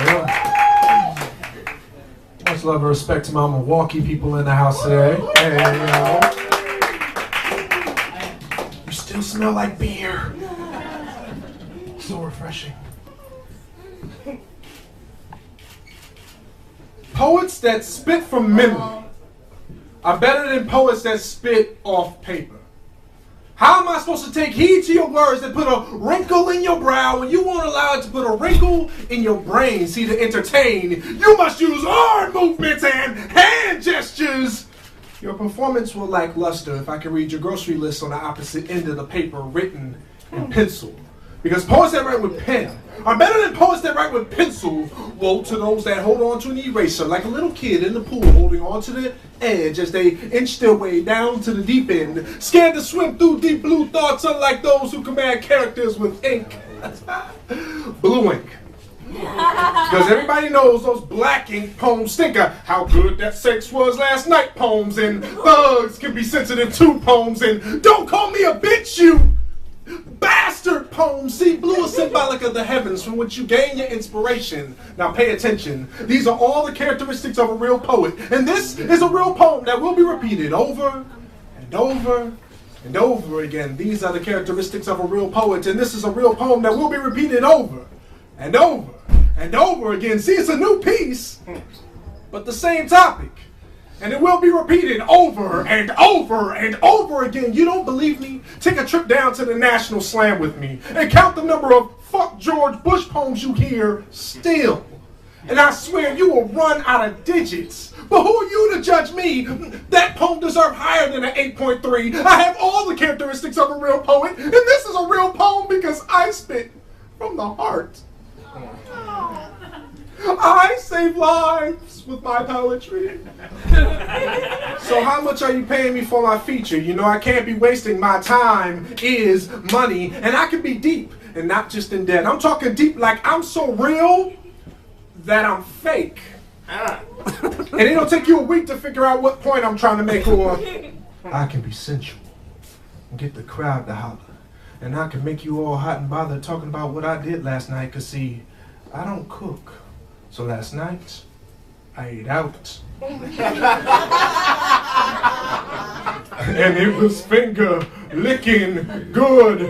Yeah. Much love and respect to my Milwaukee people in the house today. Hey, you still smell like beer. So refreshing. Poets that spit from memory are better than poets that spit off paper. How am I supposed to take heed to your words that put a wrinkle in your brow when you won't allow it to put a wrinkle in your brain? See, to entertain, you must use arm movements and hand gestures. Your performance will lack luster if I can read your grocery list on the opposite end of the paper written in pencil. Because poets that write with pen are better than poets that write with pencil. Woe to those that hold on to an eraser like a little kid in the pool holding on to the edge as they inch their way down to the deep end, scared to swim through deep blue thoughts, unlike those who command characters with ink. Blue ink. Because everybody knows those black ink poems stinker. How good that sex was last night poems, and thugs can be sensitive to poems, and don't call me a bitch, you bastard poems. See, blue is symbolic of the heavens from which you gain your inspiration. Now pay attention. These are all the characteristics of a real poet. And this is a real poem that will be repeated over and over and over again. These are the characteristics of a real poet. And this is a real poem that will be repeated over and over and over again. See, it's a new piece, but the same topic. And it will be repeated over and over and over again. You don't believe me? Take a trip down to the National Slam with me and count the number of fuck George Bush poems you hear still. And I swear you will run out of digits. But who are you to judge me? That poem deserves higher than an 8.3. I have all the characteristics of a real poet. And this is a real poem because I spit from the heart. I save lives with my poetry. So how much are you paying me for my feature? You know I can't be wasting my time is money. And I can be deep and not just in debt. I'm talking deep like I'm so real that I'm fake. And it'll take you a week to figure out what point I'm trying to make. Or I can be sensual and get the crowd to holler. And I can make you all hot and bothered talking about what I did last night. Cause see, I don't cook. So last night, I ate out. And it was finger licking good.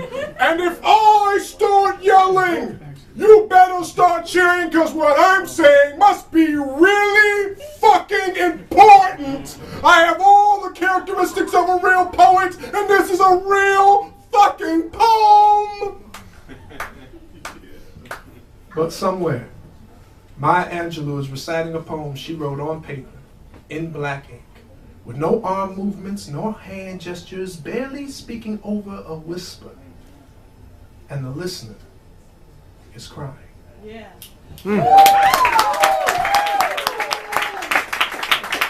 And if I start yelling, you better start cheering, because what I'm saying must be really fucking important. I have all the characteristics of a real poet, and this is a real fucking poem. But somewhere, Maya Angelou is reciting a poem she wrote on paper in black ink, with no arm movements, nor hand gestures, barely speaking over a whisper. And the listener is crying. Yeah.